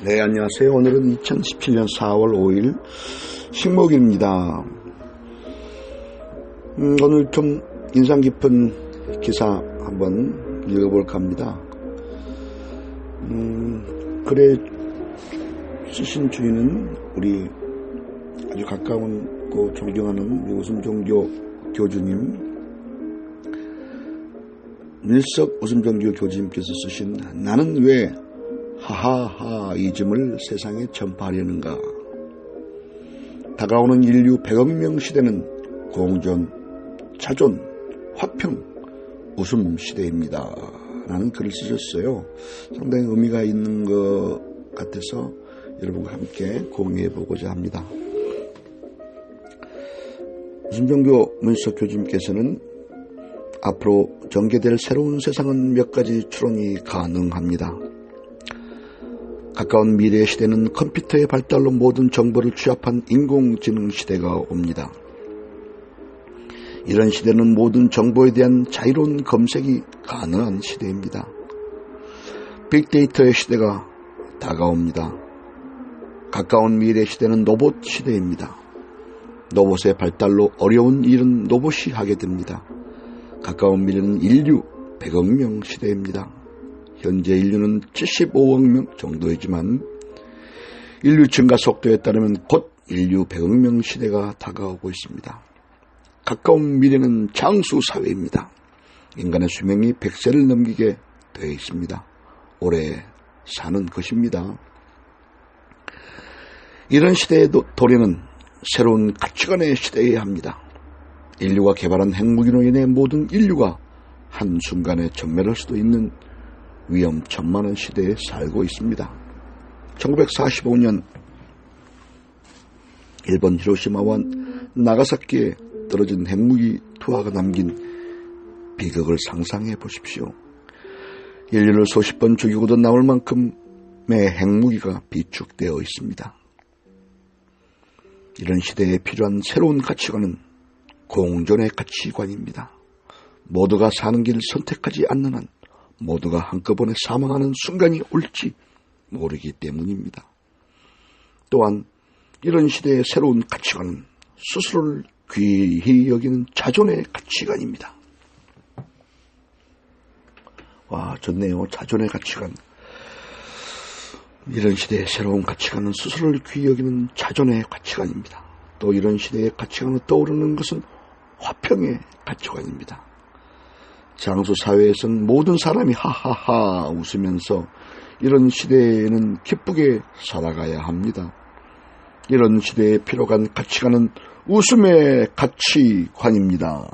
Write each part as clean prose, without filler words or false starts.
네, 안녕하세요. 오늘은 2017년 4월 5일 식목일입니다. 오늘 좀 인상 깊은 기사 한번 읽어볼까 합니다. 글에 쓰신 주인은 우리 아주 가까운 존경하는 웃음종교 교주님, 밀석 웃음종교 교주님께서 쓰신 나는 왜 하하하이즘을 세상에 전파하려는가. 다가오는 인류 100억 명 시대는 공존, 자존, 화평, 웃음 시대입니다. 라는 글을 쓰셨어요. 상당히 의미가 있는 것 같아서 여러분과 함께 공유해보고자 합니다. 웃음종교 문석 교주님께서는 앞으로 전개될 새로운 세상은 몇 가지 추론이 가능합니다. 가까운 미래의 시대는 컴퓨터의 발달로 모든 정보를 취합한 인공지능 시대가 옵니다. 이런 시대는 모든 정보에 대한 자유로운 검색이 가능한 시대입니다. 빅데이터의 시대가 다가옵니다. 가까운 미래의 시대는 로봇 시대입니다. 로봇의 발달로 어려운 일은 로봇이 하게 됩니다. 가까운 미래는 인류 100억 명 시대입니다. 현재 인류는 75억 명 정도이지만 인류 증가 속도에 따르면 곧 인류 100억 명 시대가 다가오고 있습니다. 가까운 미래는 장수 사회입니다. 인간의 수명이 100세를 넘기게 되어 있습니다. 오래 사는 것입니다. 이런 시대의 도래는 새로운 가치관의 시대여야 합니다. 인류가 개발한 핵무기로 인해 모든 인류가 한순간에 전멸할 수도 있는 위험천만한 시대에 살고 있습니다. 1945년 일본 히로시마와 나가사키에 떨어진 핵무기 투하가 남긴 비극을 상상해 보십시오. 인류를 수십 번 죽이고도 나올 만큼의 핵무기가 비축되어 있습니다. 이런 시대에 필요한 새로운 가치관은 공존의 가치관입니다. 모두가 사는 길을 선택하지 않는 한 모두가 한꺼번에 사망하는 순간이 올지 모르기 때문입니다. 또한 이런 시대의 새로운 가치관은 스스로를 귀히 여기는 자존의 가치관입니다. 와, 좋네요. 자존의 가치관. 이런 시대의 새로운 가치관은 스스로를 귀히 여기는 자존의 가치관입니다. 또 이런 시대의 가치관으로 떠오르는 것은 화평의 가치관입니다. 장수 사회에서는 모든 사람이 하하하 웃으면서 이런 시대에는 기쁘게 살아가야 합니다. 이런 시대에 필요한 가치관은 웃음의 가치관입니다.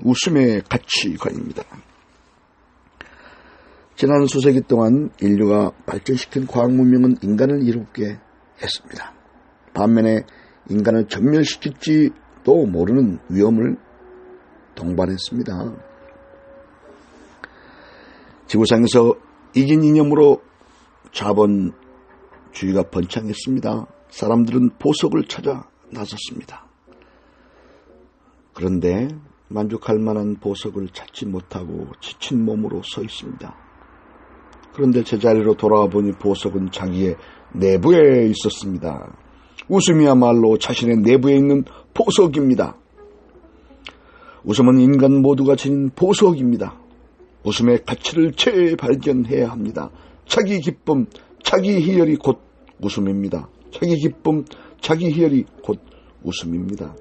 웃음의 가치관입니다. 지난 수세기 동안 인류가 발전시킨 과학 문명은 인간을 이롭게 했습니다. 반면에 인간을 전멸시킬지도 모르는 위험을 동반했습니다. 지구상에서 이긴 이념으로 자본주의가 번창했습니다. 사람들은 보석을 찾아 나섰습니다. 그런데 만족할 만한 보석을 찾지 못하고 지친 몸으로 서 있습니다. 그런데 제자리로 돌아와 보니 보석은 자기의 내부에 있었습니다. 웃음이야말로 자신의 내부에 있는 보석입니다. 웃음은 인간 모두가 지닌 보석입니다. 웃음의 가치를 재발견해야 합니다. 자기 기쁨, 자기 희열이 곧 웃음입니다. 자기 기쁨, 자기 희열이 곧 웃음입니다.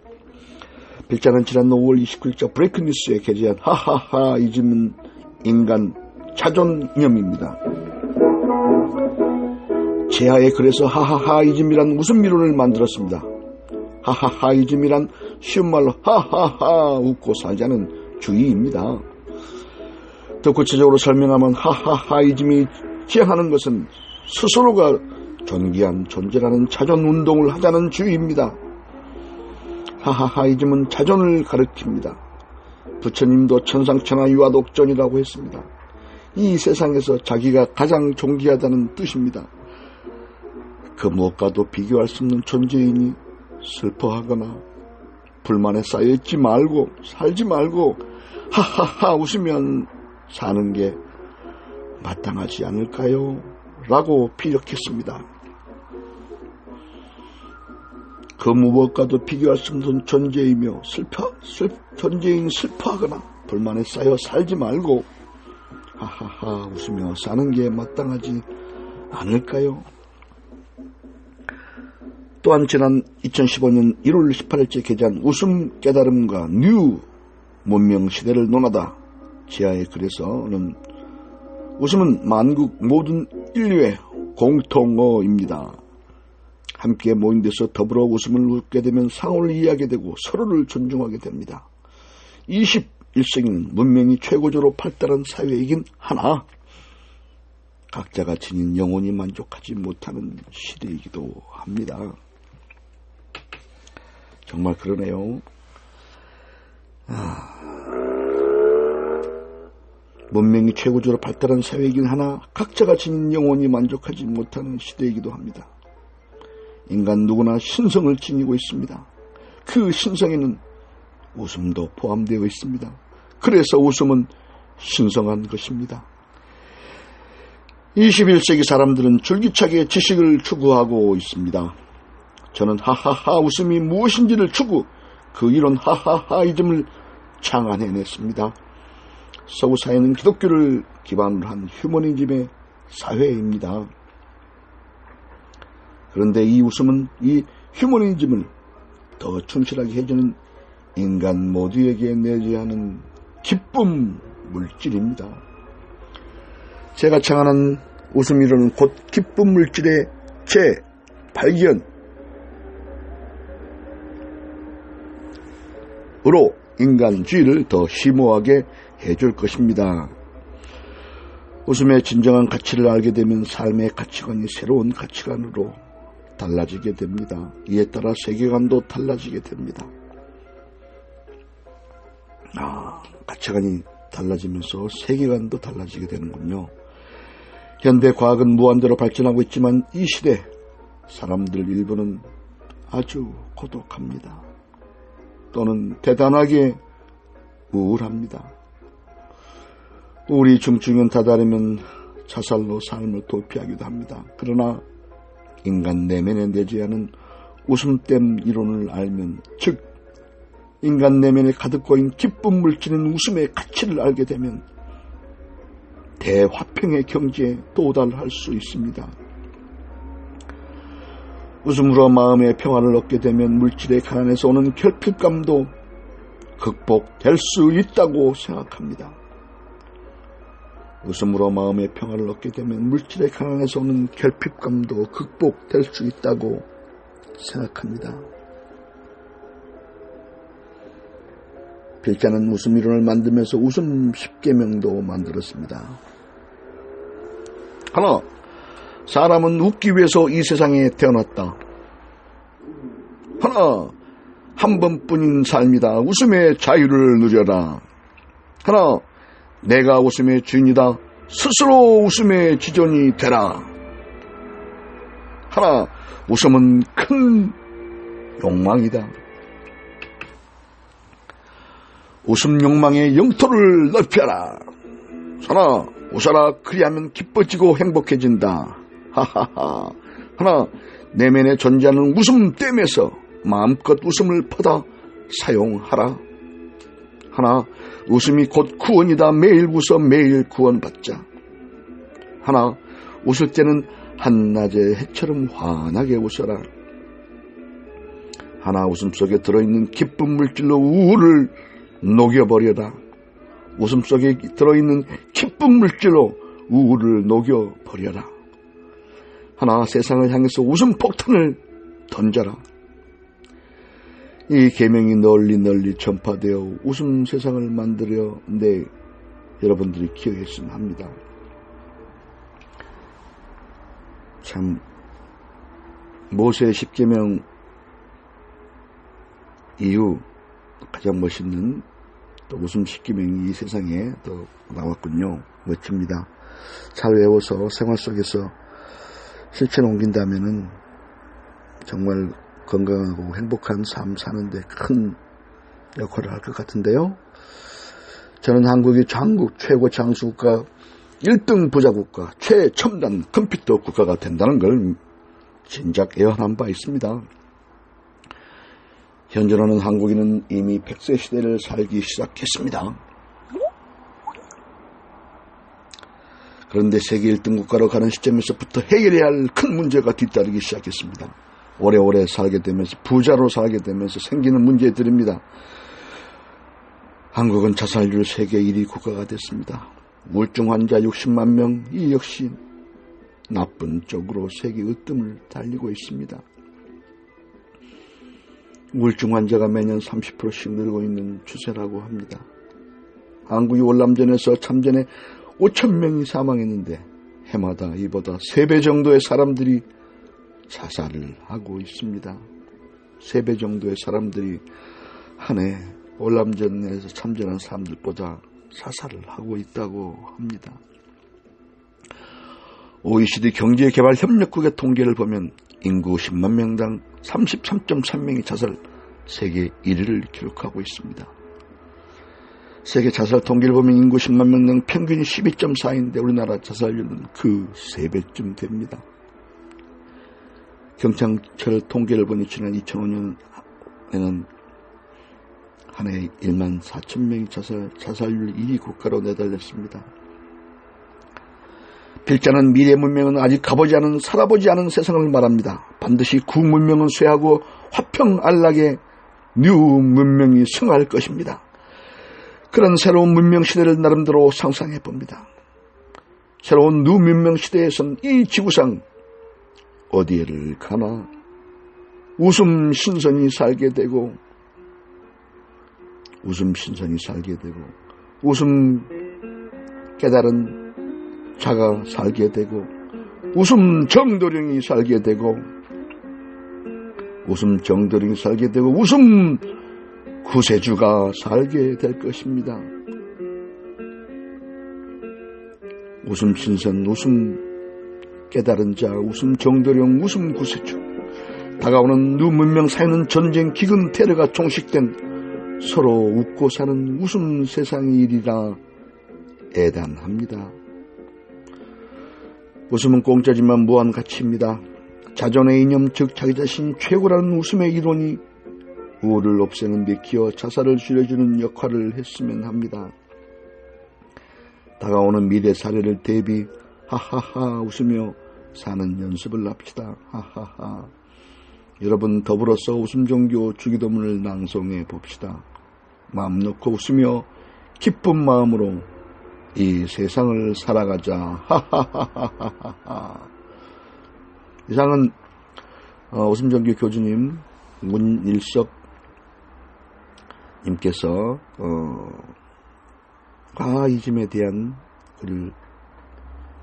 필자는 지난 5월 29일자 브레이크뉴스에 게재한 하하하이즘은 인간 자존념입니다. 제하에 그래서 하하하이즘이란 웃음 미론을 만들었습니다. 하하하이즘이란 쉬운 말로 하하하 웃고 살자는 주의입니다. 더 구체적으로 설명하면 하하하이즘이 지향하는 것은 스스로가 존귀한 존재라는 자존 운동을 하자는 주의입니다. 하하하이즘은 자존을 가리킵니다. 부처님도 천상천하 유아독존이라고 했습니다. 이 세상에서 자기가 가장 존귀하다는 뜻입니다. 그 무엇과도 비교할 수 없는 존재이니 슬퍼하거나 불만에 쌓여있지 말고 살지 말고 하하하 웃으면 사는 게 마땅하지 않을까요? 라고 피력했습니다. 그 무엇과도 비교할 수 없는 존재이며 존재인 슬퍼하거나 불만에 쌓여 살지 말고 하하하 웃으며 사는 게 마땅하지 않을까요? 또한 지난 2015년 1월 18일째 게재한 웃음 깨달음과 뉴 문명 시대를 논하다 지하의 글에서는 웃음은 만국 모든 인류의 공통어입니다. 함께 모인 데서 더불어 웃음을 웃게 되면 상호를 이해하게 되고 서로를 존중하게 됩니다. 21세기는 문명이 최고조로 발달한 사회이긴 하나 각자가 지닌 영혼이 만족하지 못하는 시대이기도 합니다. 정말 그러네요. 문명이 최고조로 발달한 사회이긴 하나 각자가 지닌 영혼이 만족하지 못하는 시대이기도 합니다. 인간 누구나 신성을 지니고 있습니다. 그 신성에는 웃음도 포함되어 있습니다. 그래서 웃음은 신성한 것입니다. 21세기 사람들은 줄기차게 지식을 추구하고 있습니다. 저는 하하하 웃음이 무엇인지를 추구 그 이론 하하하이즘을 창안해냈습니다. 서구 사회는 기독교를 기반으로 한 휴머니즘의 사회입니다. 그런데 이 웃음은 이 휴머니즘을 더 충실하게 해주는 인간 모두에게 내재하는 기쁨 물질입니다. 제가 창안한 웃음 이론은 곧 기쁨 물질의 재발견으로 인간주의를 더 심오하게 해줄 것입니다. 웃음의 진정한 가치를 알게 되면 삶의 가치관이 새로운 가치관으로 달라지게 됩니다. 이에 따라 세계관도 달라지게 됩니다. 가치관이 달라지면서 세계관도 달라지게 되는군요. 현대 과학은 무한대로 발전하고 있지만 이 시대 사람들 일부는 아주 고독합니다. 또는 대단하게 우울합니다. 우리 중증은 다다르면 자살로 삶을 도피하기도 합니다. 그러나 인간 내면에 내재하는 웃음댐 이론을 알면, 즉 인간 내면에 가득 고인 기쁨 물질인 웃음의 가치를 알게 되면 대화평의 경지에 도달할 수 있습니다. 웃음으로 마음의 평화를 얻게 되면 물질의 가난에서 오는 결핍감도 극복될 수 있다고 생각합니다. 웃음으로 마음의 평화를 얻게 되면 물질의 가난에서 오는 결핍감도 극복될 수 있다고 생각합니다. 필자는 웃음 이론을 만들면서 웃음 10계명도 만들었습니다. 하나, 사람은 웃기 위해서 이 세상에 태어났다. 하나, 한 번뿐인 삶이다. 웃음의 자유를 누려라. 하나, 내가 웃음의 주인이다. 스스로 웃음의 지존이 되라. 하나, 웃음은 큰 욕망이다. 웃음 욕망의 영토를 넓혀라. 하나, 웃어라. 그리하면 기뻐지고 행복해진다. 하하하. 하나, 내면에 존재하는 웃음댐에서 마음껏 웃음을 퍼다 사용하라. 하나, 웃음이 곧 구원이다. 매일 웃어 매일 구원받자. 하나, 웃을 때는 한낮의 해처럼 환하게 웃어라. 하나, 웃음 속에 들어있는 기쁨 물질로 우울을 녹여버려라. 웃음 속에 들어있는 기쁨 물질로 우울을 녹여버려라. 하나, 세상을 향해서 웃음 폭탄을 던져라. 이 계명이 널리 전파되어 웃음 세상을 만들어내 여러분들이 기억했으면 합니다. 참 모세의 10계명 이후 가장 멋있는 또 웃음 10계명이 이 세상에 또 나왔군요. 멋집니다. 잘 외워서 생활 속에서 실천에 옮긴다면은 정말 건강하고 행복한 삶 사는데 큰 역할을 할 것 같은데요. 저는 한국이 전국 최고 장수국가 1등 부자 국가, 최첨단 컴퓨터 국가가 된다는 걸 진작 예언한 바 있습니다. 현존하는 한국인은 이미 100세 시대를 살기 시작했습니다. 그런데 세계 1등 국가로 가는 시점에서부터 해결해야 할 큰 문제가 뒤따르기 시작했습니다. 오래오래 살게 되면서, 부자로 살게 되면서 생기는 문제들입니다. 한국은 자살률 세계 1위 국가가 됐습니다. 우울증 환자 60만 명, 이 역시 나쁜 쪽으로 세계 으뜸을 달리고 있습니다. 우울증 환자가 매년 30%씩 늘고 있는 추세라고 합니다. 한국이 월남전에서 참전에 5,000명이 사망했는데 해마다 이보다 3배 정도의 사람들이 자살을 하고 있습니다. 3배 정도의 사람들이 한 해 월남전에서 참전한 사람들보다 자살을 하고 있다고 합니다. OECD 경제개발협력국의 통계를 보면 인구 10만 명당 33.3명이 자살, 세계 1위를 기록하고 있습니다. 세계 자살 통계를 보면 인구 10만 명당 평균이 12.4인데 우리나라 자살률은 그 3배쯤 됩니다. 경찰청 통계를 보니 지난 2005년에는 한 해 1만 4천 명이 자살률 1위 국가로 내달렸습니다. 필자는 미래 문명은 아직 가보지 않은, 살아보지 않은 세상을 말합니다. 반드시 구문명은 쇠하고 화평안락의 뉴 문명이 승할 것입니다. 그런 새로운 문명 시대를 나름대로 상상해 봅니다. 새로운 뉴 문명 시대에선 이 지구상 어디에를 가나 웃음 신선이 살게 되고, 웃음 깨달은 자가 살게 되고, 웃음 정도령이 살게 되고, 웃음 구세주가 살게 될 것입니다. 웃음 신선, 웃음 깨달은 자, 웃음 정도령, 웃음 구세주. 다가오는 뉴 문명 사회는 전쟁, 기근, 테러가 종식된 서로 웃고 사는 웃음 세상이 일이라 애단합니다. 웃음은 공짜지만 무한 가치입니다. 자존의 이념, 즉 자기 자신이 최고라는 웃음의 이론이 우울을 없애는 데 기여 자살을 줄여주는 역할을 했으면 합니다. 다가오는 미래 사례를 대비 하하하 웃으며 사는 연습을 합시다. 하하하. 여러분 더불어서 웃음종교 주기도문을 낭송해 봅시다. 마음 놓고 웃으며 기쁜 마음으로 이 세상을 살아가자. 하하하하하하. 이상은 웃음종교 교주님 문일석 님께서 과이즘에 대한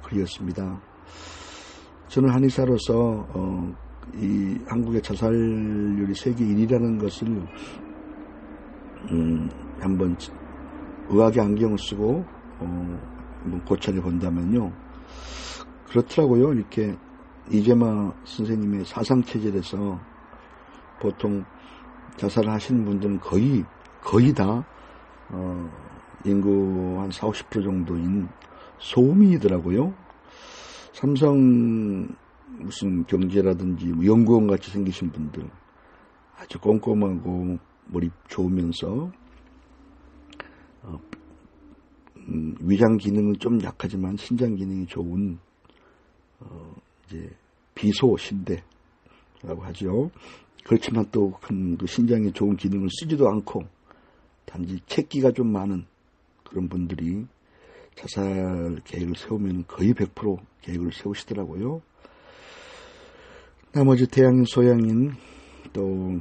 글이었습니다. 저는 한의사로서 이 한국의 자살률이 세계 1위라는 것을 한번 의학의 안경을 쓰고 한번 고찰해 본다면요, 그렇더라고요. 이렇게 이재마 선생님의 사상체질에서 보통 자살을 하시는 분들은 거의 다 인구 한 40-50% 정도인 소음이더라고요. 삼성 무슨 경제라든지 연구원 같이 생기신 분들, 아주 꼼꼼하고 머리 좋으면서 위장 기능은 좀 약하지만 신장 기능이 좋은 이제 비소신대라고 하죠. 그렇지만 또 그 신장에 좋은 기능을 쓰지도 않고 단지 책기가 좀 많은 그런 분들이 자살 계획을 세우면 거의 100% 계획을 세우시더라고요. 나머지 대양인 소양인 또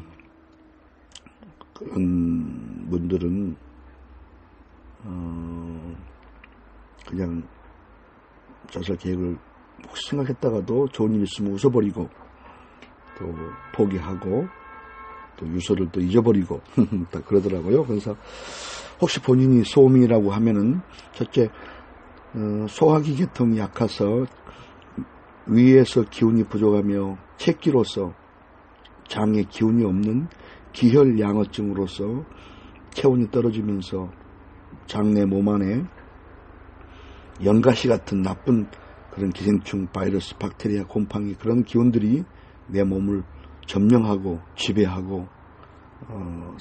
그런 분들은 그냥 자살 계획을 혹시 생각했다가도 좋은 일 있으면 웃어버리고 또 포기하고 또 유서를 또 잊어버리고 다 그러더라고요. 그래서 혹시 본인이 소음이라고 하면은 첫째 소화기 계통이 약해서 위에서 기운이 부족하며 체기로서 장에 기운이 없는 기혈양어증으로서 체온이 떨어지면서 장내 몸 안에 연가시 같은 나쁜 그런 기생충, 바이러스, 박테리아, 곰팡이 그런 기운들이 내 몸을 점령하고 지배하고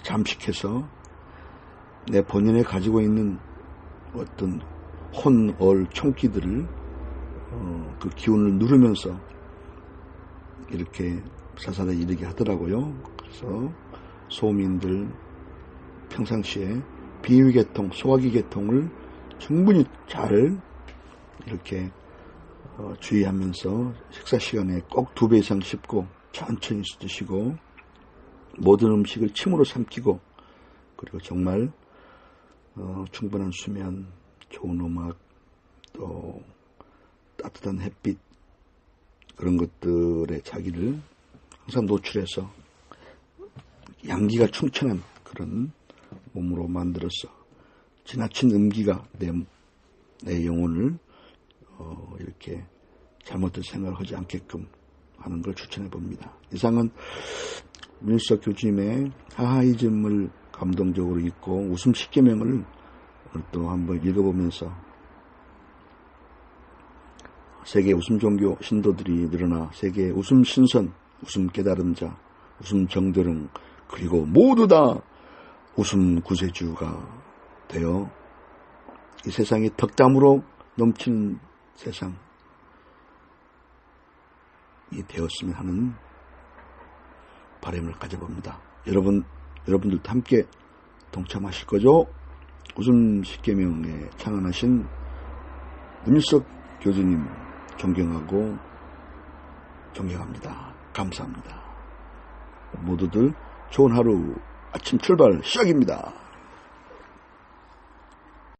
잠식해서 내 본연에 가지고 있는 어떤 혼얼 총기들을 그 기운을 누르면서 이렇게 사살에 이르게 하더라고요. 그래서 소민들 평상시에 비위계통, 소화기계통을 충분히 잘 이렇게 주의하면서 식사 시간에 꼭 2배 이상 씹고 천천히 드시고 모든 음식을 침으로 삼키고 그리고 정말 충분한 수면, 좋은 음악, 또 따뜻한 햇빛 그런 것들에 자기를 항상 노출해서 양기가 충천한 그런 몸으로 만들어서 지나친 음기가 내 영혼을 이렇게 잘못된 생각을 하지 않게끔 하는 걸 추천해 봅니다. 이상은 문일석 교주님의 하하이즘을 감동적으로 읽고 웃음 10계명을 또 한번 읽어보면서 세계 웃음 종교 신도들이 늘어나 세계 웃음 신선, 웃음 깨달음자, 웃음 정도령 그리고 모두 다 웃음 구세주가 되어 이 세상이 덕담으로 넘치는 세상이 되었으면 하는 바람을 가져봅니다. 여러분들도 함께 동참하실 거죠? 웃음 10계명에 창안하신 문일석 교주님 존경하고 존경합니다. 감사합니다. 모두들 좋은 하루 아침 출발 시작입니다.